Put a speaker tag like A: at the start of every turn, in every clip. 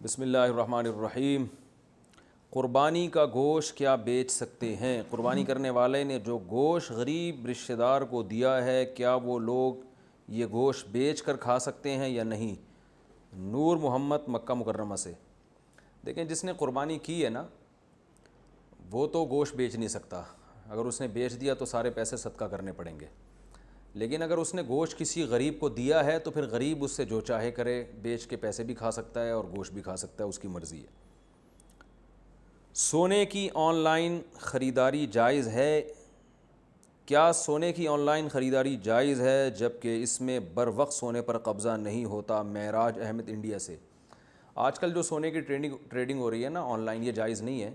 A: بسم اللہ الرحمن الرحیم۔ قربانی کا گوشت کیا بیچ سکتے ہیں؟ قربانی کرنے والے نے جو گوشت غریب رشتہ دار کو دیا ہے، کیا وہ لوگ یہ گوشت بیچ کر کھا سکتے ہیں یا نہیں؟ نور محمد مکہ مکرمہ سے۔ دیکھیں، جس نے قربانی کی ہے نا، وہ تو گوشت بیچ نہیں سکتا۔ اگر اس نے بیچ دیا تو سارے پیسے صدقہ کرنے پڑیں گے، لیکن اگر اس نے گوشت کسی غریب کو دیا ہے تو پھر غریب اس سے جو چاہے کرے، بیچ کے پیسے بھی کھا سکتا ہے اور گوشت بھی کھا سکتا ہے، اس کی مرضی ہے۔ سونے کی آن لائن خریداری جائز ہے؟ کیا سونے کی آن لائن خریداری جائز ہے جبکہ اس میں بر وقت سونے پر قبضہ نہیں ہوتا؟ معراج احمد انڈیا سے۔ آج کل جو سونے کی ٹریڈنگ ہو رہی ہے نا آن لائن، یہ جائز نہیں ہے،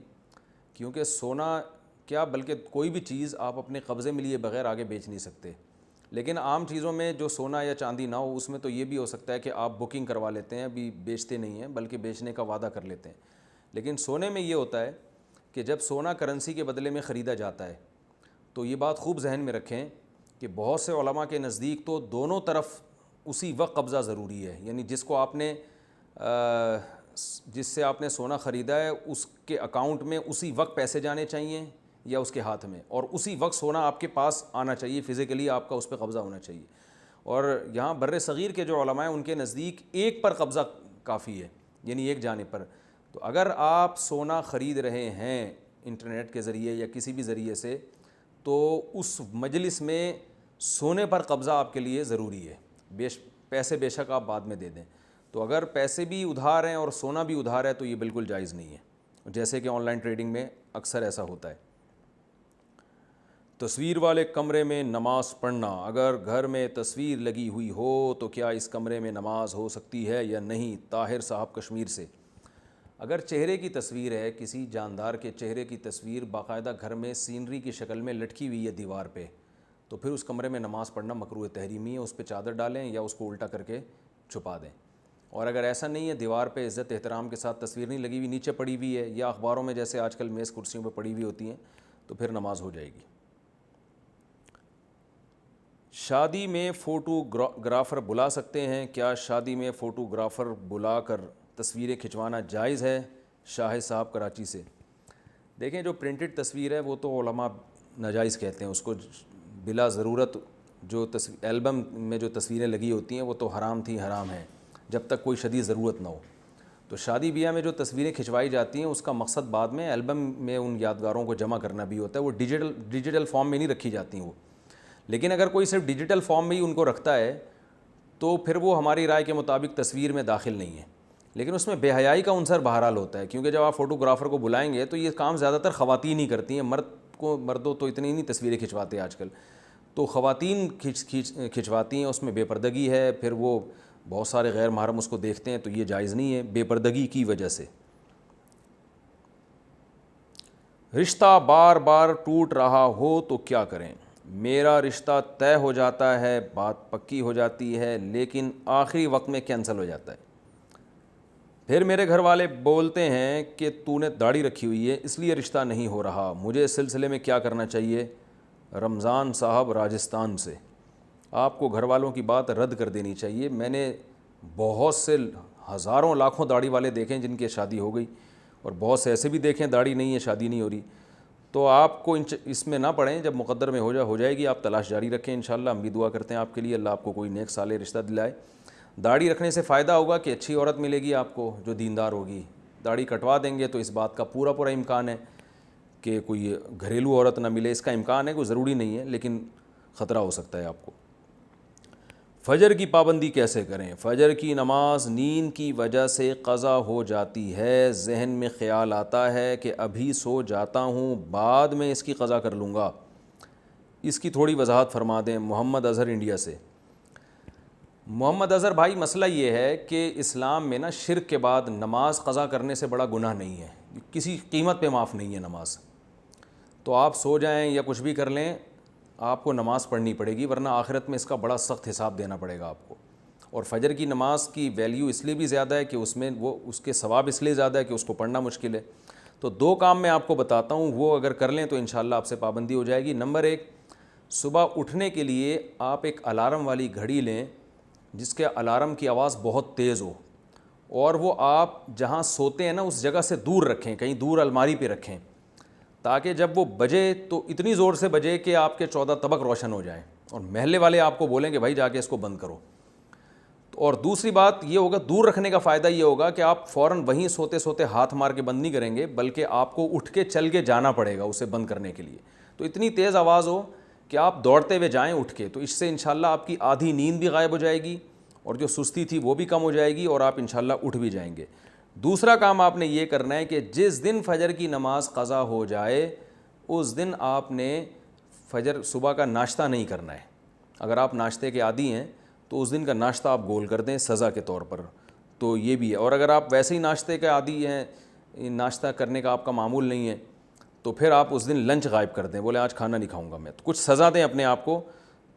A: کیونکہ سونا کیا بلکہ کوئی بھی چیز آپ اپنے قبضے میں لیے بغیر آگے بیچ نہیں سکتے۔ لیکن عام چیزوں میں جو سونا یا چاندی نہ ہو، اس میں تو یہ بھی ہو سکتا ہے کہ آپ بکنگ کروا لیتے ہیں، ابھی بیچتے نہیں ہیں بلکہ بیچنے کا وعدہ کر لیتے ہیں۔ لیکن سونے میں یہ ہوتا ہے کہ جب سونا کرنسی کے بدلے میں خریدا جاتا ہے تو یہ بات خوب ذہن میں رکھیں کہ بہت سے علماء کے نزدیک تو دونوں طرف اسی وقت قبضہ ضروری ہے، یعنی جس سے آپ نے سونا خریدا ہے اس کے اکاؤنٹ میں اسی وقت پیسے جانے چاہیے یا اس کے ہاتھ میں، اور اسی وقت سونا آپ کے پاس آنا چاہیے، فزیکلی آپ کا اس پہ قبضہ ہونا چاہیے۔ اور یہاں بر صغیر کے جو علماء ہیں ان کے نزدیک ایک پر قبضہ کافی ہے، یعنی ایک جانب پر۔ تو اگر آپ سونا خرید رہے ہیں انٹرنیٹ کے ذریعے یا کسی بھی ذریعے سے، تو اس مجلس میں سونے پر قبضہ آپ کے لیے ضروری ہے۔ پیسے بے شک آپ بعد میں دے دیں۔ تو اگر پیسے بھی ادھار ہیں اور سونا بھی ادھار ہے تو یہ بالکل جائز نہیں ہے، جیسے کہ آن لائن ٹریڈنگ میں اکثر ایسا ہوتا ہے۔ تصویر والے کمرے میں نماز پڑھنا، اگر گھر میں تصویر لگی ہوئی ہو تو کیا اس کمرے میں نماز ہو سکتی ہے یا نہیں؟ طاہر صاحب کشمیر سے۔ اگر چہرے کی تصویر ہے، کسی جاندار کے چہرے کی تصویر باقاعدہ گھر میں سینری کی شکل میں لٹکی ہوئی ہے دیوار پہ، تو پھر اس کمرے میں نماز پڑھنا مکروہ تحریمی ہے۔ اس پہ چادر ڈالیں یا اس کو الٹا کر کے چھپا دیں۔ اور اگر ایسا نہیں ہے، دیوار پہ عزت احترام کے ساتھ تصویر نہیں لگی ہوئی، نیچے پڑی ہوئی ہے یا اخباروں میں جیسے آج کل میز کرسیوں پہ پڑی ہوئی ہوتی ہیں، تو پھر نماز ہو جائے گی۔ شادی میں فوٹو گرافر بلا سکتے ہیں؟ کیا شادی میں فوٹو گرافر بلا کر تصویریں کھنچوانا جائز ہے؟ شاہد صاحب کراچی سے۔ دیکھیں، جو پرنٹڈ تصویر ہے وہ تو علماء ناجائز کہتے ہیں اس کو، بلا ضرورت جو البم میں جو تصویریں لگی ہوتی ہیں وہ تو حرام ہیں جب تک کوئی شدید ضرورت نہ ہو۔ تو شادی بیاہ میں جو تصویریں کھنچوائی جاتی ہیں اس کا مقصد بعد میں البم میں ان یادگاروں کو جمع کرنا بھی ہوتا ہے، وہ ڈیجیٹل فارم میں نہیں رکھی جاتی ہیں وہ۔ لیکن اگر کوئی صرف ڈیجیٹل فارم میں ہی ان کو رکھتا ہے تو پھر وہ ہماری رائے کے مطابق تصویر میں داخل نہیں ہے، لیکن اس میں بے حیائی کا عنصر بہرحال ہوتا ہے، کیونکہ جب آپ فوٹوگرافر کو بلائیں گے تو یہ کام زیادہ تر خواتین ہی کرتی ہیں، مردوں تو اتنی نہیں تصویریں کھنچواتے آج کل، تو خواتین کھنچواتی ہیں، اس میں بے پردگی ہے، پھر وہ بہت سارے غیر محرم اس کو دیکھتے ہیں، تو یہ جائز نہیں ہے بے پردگی کی وجہ سے۔ رشتہ بار بار ٹوٹ رہا ہو تو کیا کریں؟ میرا رشتہ طے ہو جاتا ہے، بات پکی ہو جاتی ہے، لیکن آخری وقت میں کینسل ہو جاتا ہے۔ پھر میرے گھر والے بولتے ہیں کہ تو نے داڑھی رکھی ہوئی ہے اس لیے رشتہ نہیں ہو رہا، مجھے اس سلسلے میں کیا کرنا چاہیے؟ رمضان صاحب راجستھان سے۔ آپ کو گھر والوں کی بات رد کر دینی چاہیے۔ میں نے بہت سے ہزاروں لاکھوں داڑھی والے دیکھیں جن کی شادی ہو گئی، اور بہت سے ایسے بھی دیکھیں داڑھی نہیں ہے، شادی نہیں ہو رہی۔ تو آپ کو اس میں نہ پڑیں، جب مقدر میں ہو جائے گی آپ تلاش جاری رکھیں انشاءاللہ۔ ہم بھی دعا کرتے ہیں آپ کے لیے، اللہ آپ کو کوئی نیک صالح رشتہ دلائے۔ داڑھی رکھنے سے فائدہ ہوگا کہ اچھی عورت ملے گی آپ کو جو دیندار ہوگی۔ داڑھی کٹوا دیں گے تو اس بات کا پورا امکان ہے کہ کوئی گھریلو عورت نہ ملے، اس کا امکان ہے، کوئی ضروری نہیں ہے لیکن خطرہ ہو سکتا ہے آپ کو۔ فجر کی پابندی کیسے کریں؟ فجر کی نماز نیند کی وجہ سے قضا ہو جاتی ہے، ذہن میں خیال آتا ہے کہ ابھی سو جاتا ہوں، بعد میں اس کی قضا کر لوں گا، اس کی تھوڑی وضاحت فرما دیں۔ محمد اظہر انڈیا سے۔ محمد اظہر بھائی، مسئلہ یہ ہے کہ اسلام میں نا شرک کے بعد نماز قضا کرنے سے بڑا گناہ نہیں ہے، کسی قیمت پہ معاف نہیں ہے نماز۔ تو آپ سو جائیں یا کچھ بھی کر لیں، آپ کو نماز پڑھنی پڑے گی، ورنہ آخرت میں اس کا بڑا سخت حساب دینا پڑے گا آپ کو۔ اور فجر کی نماز کی ویلیو اس لیے بھی زیادہ ہے کہ اس میں اس کے ثواب اس لیے زیادہ ہے کہ اس کو پڑھنا مشکل ہے۔ تو دو کام میں آپ کو بتاتا ہوں، وہ اگر کر لیں تو انشاءاللہ آپ سے پابندی ہو جائے گی۔ نمبر ایک، صبح اٹھنے کے لیے آپ ایک الارم والی گھڑی لیں جس کے الارم کی آواز بہت تیز ہو، اور وہ آپ جہاں سوتے ہیں نا اس جگہ سے دور رکھیں, کہیں دور الماری پہ رکھیں, تاکہ جب وہ بجے تو اتنی زور سے بجے کہ آپ کے 14 طبق روشن ہو جائیں اور محلے والے آپ کو بولیں کہ بھائی جا کے اس کو بند کرو. اور دوسری بات یہ ہوگا, دور رکھنے کا فائدہ یہ ہوگا کہ آپ فوراً وہیں سوتے سوتے ہاتھ مار کے بند نہیں کریں گے, بلکہ آپ کو اٹھ کے چل کے جانا پڑے گا اسے بند کرنے کے لیے. تو اتنی تیز آواز ہو کہ آپ دوڑتے ہوئے جائیں اٹھ کے, تو اس سے انشاءاللہ آپ کی آدھی نیند بھی غائب ہو جائے گی اور جو سستی تھی وہ بھی کم ہو جائے گی اور آپ انشاءاللہ اٹھ بھی جائیں گے. دوسرا کام آپ نے یہ کرنا ہے کہ جس دن فجر کی نماز قضا ہو جائے اس دن آپ نے فجر صبح کا ناشتہ نہیں کرنا ہے. اگر آپ ناشتے کے عادی ہیں تو اس دن کا ناشتہ آپ گول کر دیں سزا کے طور پر, تو یہ بھی ہے. اور اگر آپ ویسے ہی ناشتے کے عادی ہیں, ناشتہ کرنے کا آپ کا معمول نہیں ہے, تو پھر آپ اس دن لنچ غائب کر دیں, بولے آج کھانا نہیں کھاؤں گا میں, تو کچھ سزا دیں اپنے آپ کو,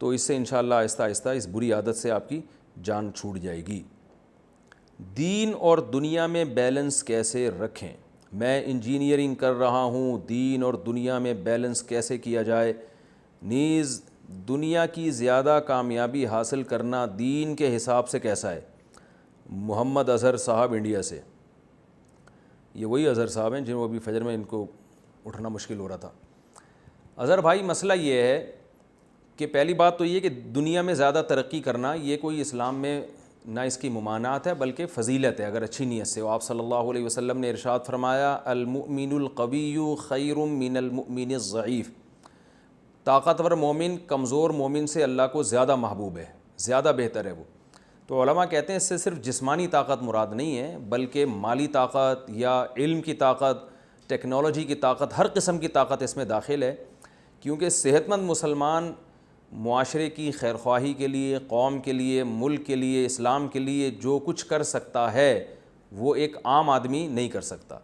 A: تو اس سے انشاءاللہ آہستہ آہستہ اس بری عادت سے آپ کی جان چھوٹ جائے گی. دین اور دنیا میں بیلنس کیسے رکھیں؟ میں انجینئرنگ کر رہا ہوں, دین اور دنیا میں بیلنس کیسے کیا جائے؟ نیز دنیا کی زیادہ کامیابی حاصل کرنا دین کے حساب سے کیسا ہے؟ محمد اظہر صاحب انڈیا سے. یہ وہی اظہر صاحب ہیں جنہوں ابھی فجر میں ان کو اٹھنا مشکل ہو رہا تھا. اظہر بھائی مسئلہ یہ ہے کہ پہلی بات تو یہ کہ دنیا میں زیادہ ترقی کرنا یہ کوئی اسلام میں نہ اس کی ممانعت ہے بلکہ فضیلت ہے اگر اچھی نیت سے. آپ صلی اللہ علیہ وسلم نے ارشاد فرمایا المؤمن القوی خیر من المؤمن الضعیف, طاقتور مومن کمزور مومن سے اللہ کو زیادہ محبوب ہے, زیادہ بہتر ہے وہ. تو علماء کہتے ہیں اس سے صرف جسمانی طاقت مراد نہیں ہے بلکہ مالی طاقت یا علم کی طاقت, ٹیکنالوجی کی طاقت, ہر قسم کی طاقت اس میں داخل ہے. کیونکہ صحت مند مسلمان معاشرے کی خیرخواہی کے لیے, قوم کے لیے, ملک کے لیے, اسلام کے لیے جو کچھ کر سکتا ہے وہ ایک عام آدمی نہیں کر سکتا.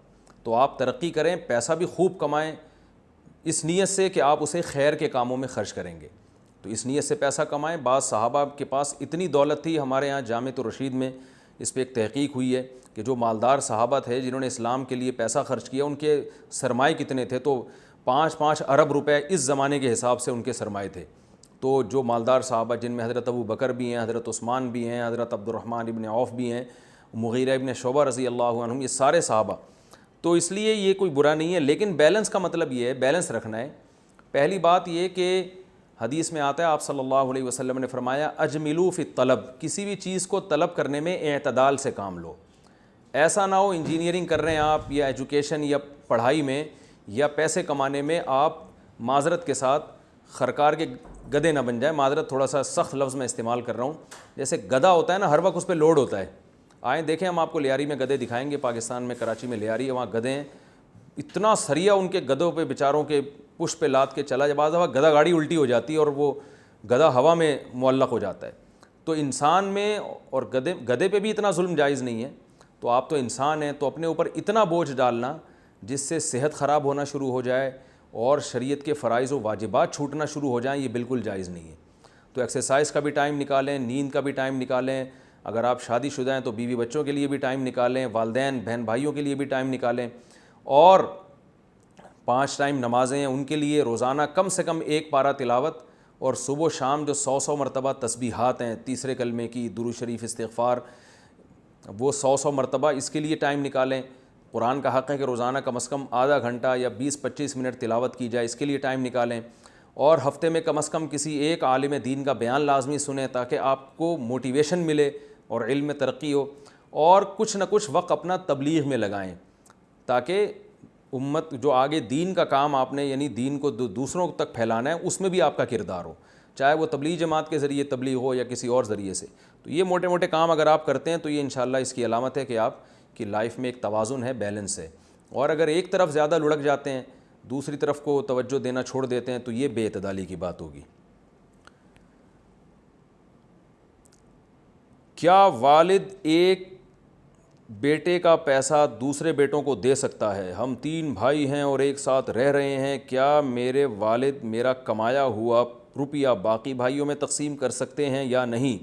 A: تو آپ ترقی کریں, پیسہ بھی خوب کمائیں اس نیت سے کہ آپ اسے خیر کے کاموں میں خرچ کریں گے, تو اس نیت سے پیسہ کمائیں. بعض صحابہ کے پاس اتنی دولت تھی, ہمارے ہاں جامعۃ الرشید میں اس پہ ایک تحقیق ہوئی ہے کہ جو مالدار صحابہ تھے جنہوں نے اسلام کے لیے پیسہ خرچ کیا ان کے سرمائے کتنے تھے, تو 5 ارب روپے اس زمانے کے حساب سے ان کے سرمائے تھے. تو جو مالدار صحابہ جن میں حضرت ابو بکر بھی ہیں, حضرت عثمان بھی ہیں, حضرت عبد الرحمن ابن عوف بھی ہیں, مغیرہ ابن شعبہ رضی اللہ عنہم, یہ سارے صحابہ. تو اس لیے یہ کوئی برا نہیں ہے, لیکن بیلنس کا مطلب یہ ہے, بیلنس رکھنا ہے. پہلی بات یہ کہ حدیث میں آتا ہے آپ صلی اللہ علیہ وسلم نے فرمایا اجملوا فی الطلب, کسی بھی چیز کو طلب کرنے میں اعتدال سے کام لو. ایسا نہ ہو انجینئرنگ کر رہے ہیں آپ یا ایجوکیشن یا پڑھائی میں یا پیسے کمانے میں آپ معذرت کے ساتھ خرکار کے گدھے نہ بن جائیں. معذرت تھوڑا سا سخت لفظ میں استعمال کر رہا ہوں, جیسے گدھا ہوتا ہے نا, ہر وقت اس پہ لوڈ ہوتا ہے. آئیں دیکھیں ہم آپ کو لیاری میں گدھے دکھائیں گے, پاکستان میں کراچی میں لیاری ہے, وہاں گدھے ہیں, اتنا سریا ان کے گدھوں پہ بیچاروں کے پش پہ لاد کے چلا جائے, بعض دفعہ گدھا گاڑی الٹی ہو جاتی ہے اور وہ گدھا ہوا میں معلق ہو جاتا ہے. تو انسان میں اور گدھے پہ بھی اتنا ظلم جائز نہیں ہے. تو آپ تو انسان ہیں, تو اپنے اوپر اتنا بوجھ ڈالنا جس سے صحت خراب ہونا شروع ہو جائے اور شریعت کے فرائض و واجبات چھوٹنا شروع ہو جائیں, یہ بالکل جائز نہیں ہے. تو ایکسرسائز کا بھی ٹائم نکالیں, نیند کا بھی ٹائم نکالیں, اگر آپ شادی شدہ ہیں تو بیوی بچوں کے لیے بھی ٹائم نکالیں, والدین بہن بھائیوں کے لیے بھی ٹائم نکالیں, اور 5 ٹائم نمازیں ہیں ان کے لیے روزانہ کم سے کم 1 پارہ تلاوت, اور صبح و شام جو 100 مرتبہ تسبیحات ہیں, تیسرے کلمے کی, درود شریف, استغفار, وہ 100 مرتبہ اس کے لیے ٹائم نکالیں. قرآن کا حق ہے کہ روزانہ کم از کم آدھا گھنٹہ یا 20-25 منٹ تلاوت کی جائے, اس کے لیے ٹائم نکالیں. اور ہفتے میں کم از کم کسی ایک عالم دین کا بیان لازمی سنیں تاکہ آپ کو موٹیویشن ملے اور علم میں ترقی ہو. اور کچھ نہ کچھ وقت اپنا تبلیغ میں لگائیں تاکہ امت جو آگے دین کا کام آپ نے یعنی دین کو دوسروں تک پھیلانا ہے اس میں بھی آپ کا کردار ہو, چاہے وہ تبلیغ جماعت کے ذریعے تبلیغ ہو یا کسی اور ذریعے سے. تو یہ موٹے موٹے کام اگر آپ کرتے ہیں تو یہ انشاءاللہ اس کی علامت ہے کہ آپ کی لائف میں ایک توازن ہے, بیلنس ہے. اور اگر ایک طرف زیادہ لڑک جاتے ہیں, دوسری طرف کو توجہ دینا چھوڑ دیتے ہیں, تو یہ بے اعتدالی کی بات ہوگی. کیا والد ایک بیٹے کا پیسہ دوسرے بیٹوں کو دے سکتا ہے؟ ہم 3 بھائی ہیں اور ایک ساتھ رہ رہے ہیں, کیا میرے والد میرا کمایا ہوا روپیہ باقی بھائیوں میں تقسیم کر سکتے ہیں یا نہیں؟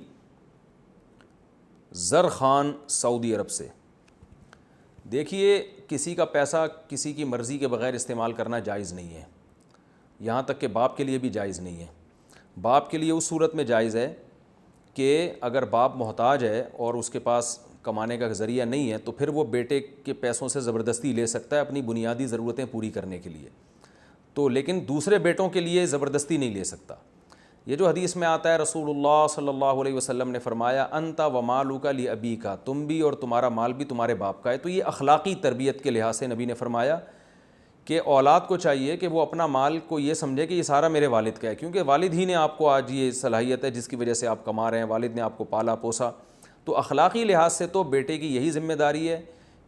A: زر خان سعودی عرب سے. دیکھیے کسی کا پیسہ کسی کی مرضی کے بغیر استعمال کرنا جائز نہیں ہے, یہاں تک کہ باپ کے لیے بھی جائز نہیں ہے. باپ کے لیے اس صورت میں جائز ہے کہ اگر باپ محتاج ہے اور اس کے پاس کمانے کا ذریعہ نہیں ہے تو پھر وہ بیٹے کے پیسوں سے زبردستی لے سکتا ہے اپنی بنیادی ضرورتیں پوری کرنے کے لیے، تو لیکن دوسرے بیٹوں کے لیے زبردستی نہیں لے سکتا۔ یہ جو حدیث میں آتا ہے رسول اللہ صلی اللہ علیہ وسلم نے فرمایا انت و مالک لابیک، تم بھی اور تمہارا مال بھی تمہارے باپ کا ہے، تو یہ اخلاقی تربیت کے لحاظ سے نبی نے فرمایا کہ اولاد کو چاہیے کہ وہ اپنا مال کو یہ سمجھے کہ یہ سارا میرے والد کا ہے، کیونکہ والد ہی نے آپ کو آج یہ صلاحیت ہے جس کی وجہ سے آپ کما رہے ہیں، والد نے آپ کو پالا پوسا۔ تو اخلاقی لحاظ سے تو بیٹے کی یہی ذمہ داری ہے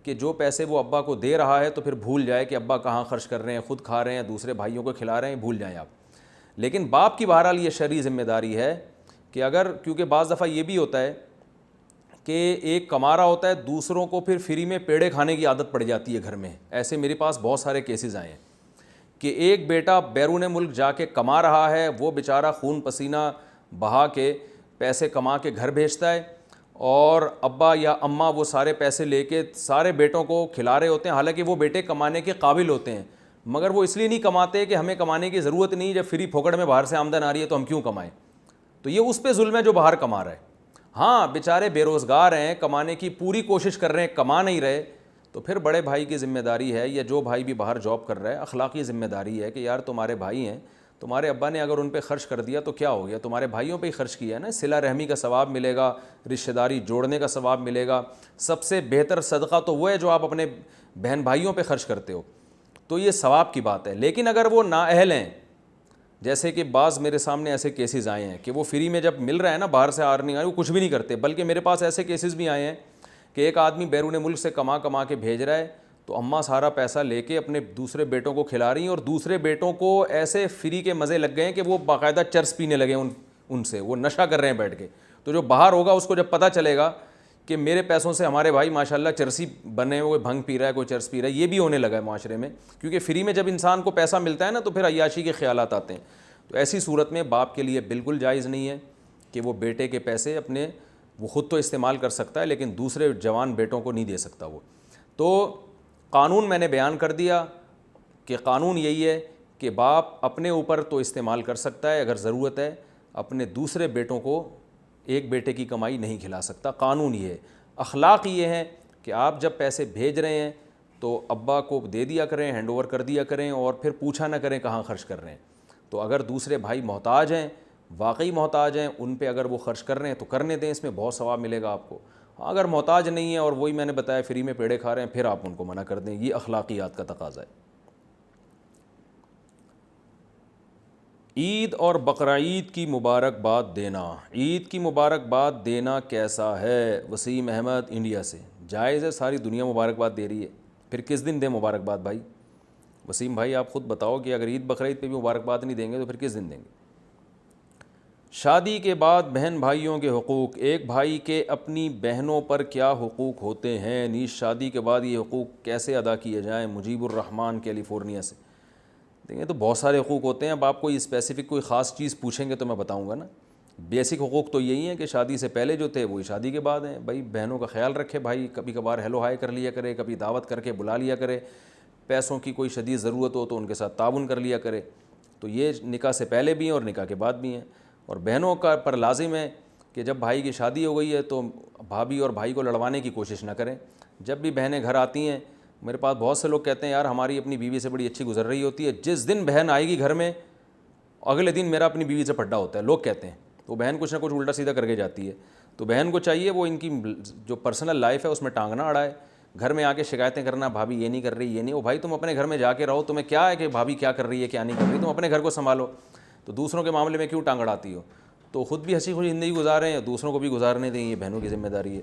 A: کہ جو پیسے وہ ابا کو دے رہا ہے تو پھر بھول جائے کہ ابا کہاں خرچ کر رہے ہیں، خود کھا رہے ہیں، دوسرے بھائیوں کو کھلا رہے ہیں، بھول جائیں آپ۔ لیکن باپ کی بہرحال یہ شرعی ذمہ داری ہے کہ اگر، کیونکہ بعض دفعہ یہ بھی ہوتا ہے کہ ایک کما رہا ہوتا ہے، دوسروں کو پھر فری میں پیڑے کھانے کی عادت پڑ جاتی ہے گھر میں، ایسے میرے پاس بہت سارے کیسز آئے ہیں کہ ایک بیٹا بیرون ملک جا کے کما رہا ہے، وہ بیچارہ خون پسینہ بہا کے پیسے کما کے گھر بھیجتا ہے، اور ابا یا اماں وہ سارے پیسے لے کے سارے بیٹوں کو کھلا رہے ہوتے ہیں، حالانکہ وہ بیٹے کمانے کے قابل ہوتے ہیں، مگر وہ اس لیے نہیں کماتے کہ ہمیں کمانے کی ضرورت نہیں، جب فری پھوکڑ میں باہر سے آمدن آ رہی ہے تو ہم کیوں کمائیں۔ تو یہ اس پہ ظلم ہے جو باہر کما رہا ہے۔ ہاں بیچارے بے روزگار ہیں، کمانے کی پوری کوشش کر رہے ہیں، کما نہیں رہے، تو پھر بڑے بھائی کی ذمہ داری ہے، یا جو بھائی بھی باہر جاب کر رہا ہے، اخلاقی ذمہ داری ہے کہ یار تمہارے بھائی ہیں، تمہارے ابا نے اگر ان پہ خرچ کر دیا تو کیا ہو گیا، تمہارے بھائیوں پہ ہی خرچ کیا ہے نا، صلہ رحمی کا ثواب ملے گا، رشتہ داری جوڑنے کا ثواب ملے گا۔ سب سے بہتر صدقہ تو وہ ہے جو آپ اپنے بہن بھائیوں پہ خرچ کرتے ہو، تو یہ ثواب کی بات ہے۔ لیکن اگر وہ نااہل ہیں، جیسے کہ بعض میرے سامنے ایسے کیسز آئے ہیں کہ وہ فری میں جب مل رہا ہے نا، باہر سے ارننگ آ رہی، وہ کچھ بھی نہیں کرتے، بلکہ میرے پاس ایسے کیسز بھی آئے ہیں کہ ایک آدمی بیرون ملک سے کما کے بھیج رہا ہے، تو اماں سارا پیسہ لے کے اپنے دوسرے بیٹوں کو کھلا رہی ہیں، اور دوسرے بیٹوں کو ایسے فری کے مزے لگ گئے ہیں کہ وہ باقاعدہ چرس پینے لگے ان سے، وہ نشہ کر رہے ہیں بیٹھ کے۔ تو جو باہر ہوگا اس کو جب پتہ چلے گا کہ میرے پیسوں سے ہمارے بھائی ماشاءاللہ چرسی بنے ہوئے، بھنگ پی رہا ہے، کوئی چرس پی رہا ہے، یہ بھی ہونے لگا ہے معاشرے میں، کیونکہ فری میں جب انسان کو پیسہ ملتا ہے نا تو پھر عیاشی کے خیالات آتے ہیں۔ تو ایسی صورت میں باپ کے لیے بالکل جائز نہیں ہے کہ وہ بیٹے کے پیسے اپنے، وہ خود تو استعمال کر سکتا ہے لیکن دوسرے جوان بیٹوں کو نہیں دے سکتا وہ۔ تو قانون میں نے بیان کر دیا کہ قانون یہی ہے کہ باپ اپنے اوپر تو استعمال کر سکتا ہے اگر ضرورت ہے، اپنے دوسرے بیٹوں کو ایک بیٹے کی کمائی نہیں کھلا سکتا، قانون یہ ہے۔ اخلاق یہ ہے کہ آپ جب پیسے بھیج رہے ہیں تو ابا کو دے دیا کریں، ہینڈ اوور کر دیا کریں، اور پھر پوچھا نہ کریں کہاں خرچ کر رہے ہیں۔ تو اگر دوسرے بھائی محتاج ہیں، واقعی محتاج ہیں، ان پہ اگر وہ خرچ کر رہے ہیں تو کرنے دیں، اس میں بہت ثواب ملے گا آپ کو۔ اگر محتاج نہیں ہے اور وہی میں نے بتایا فری میں پیڑے کھا رہے ہیں، پھر آپ ان کو منع کر دیں، یہ اخلاقیات کا تقاضا ہے۔ عید اور بقرعید کی مبارکباد دینا، عید کی مبارکباد دینا کیسا ہے؟ وسیم احمد انڈیا سے۔ جائز ہے، ساری دنیا مبارکباد دے رہی ہے، پھر کس دن دیں مبارکباد بھائی؟ وسیم بھائی آپ خود بتاؤ کہ اگر عید بقرعید پہ بھی مبارکباد نہیں دیں گے تو پھر کس دن دیں گے؟ شادی کے بعد بہن بھائیوں کے حقوق، ایک بھائی کے اپنی بہنوں پر کیا حقوق ہوتے ہیں؟ نیز شادی کے بعد یہ حقوق کیسے ادا کیے جائیں؟ مجیب الرحمان کیلیفورنیا سے۔ دیکھیں تو بہت سارے حقوق ہوتے ہیں، اب آپ کوئی اسپیسیفک کوئی خاص چیز پوچھیں گے تو میں بتاؤں گا نا۔ بیسک حقوق تو یہی ہیں کہ شادی سے پہلے جو تھے وہی شادی کے بعد ہیں۔ بھائی بہنوں کا خیال رکھے، بھائی کبھی کبھار ہیلو ہائی کر لیا کرے، کبھی دعوت کر کے بلا لیا کرے، پیسوں کی کوئی شدید ضرورت ہو تو ان کے ساتھ تعاون کر لیا کرے۔ تو یہ نکاح سے پہلے بھی ہیں اور نکاح کے بعد بھی ہیں۔ اور بہنوں کا پر لازم ہے کہ جب بھائی کی شادی ہو گئی ہے تو بھابھی اور بھائی کو لڑوانے کی کوشش نہ کریں۔ جب بھی بہنیں گھر آتی ہیں، میرے پاس بہت سے لوگ کہتے ہیں یار ہماری اپنی بیوی سے بڑی اچھی گزر رہی ہوتی ہے، جس دن بہن آئے گی گھر میں اگلے دن میرا اپنی بیوی سے پھڈا ہوتا ہے، لوگ کہتے ہیں۔ تو بہن کچھ نہ کچھ الٹا سیدھا کر کے جاتی ہے۔ تو بہن کو چاہیے وہ ان کی جو پرسنل لائف ہے اس میں ٹانگ نہ اڑائے، گھر میں آ کے شکایتیں کرنا بھابھی یہ نہیں کر رہی، یہ نہیں۔ وہ بھائی تم اپنے گھر میں جا کے رہو، تمہیں کیا ہے کہ بھابھی کیا کر رہی ہے کیا نہیں کر رہی، تم اپنے گھر کو سنبھالو، تو دوسروں کے معاملے میں کیوں ٹانگ اڑاتی ہو؟ تو خود بھی ہنسی خوشی زندگی گزاریں، دوسروں کو بھی گزارنے دیں، یہ بہنوں کی ذمہ داری ہے۔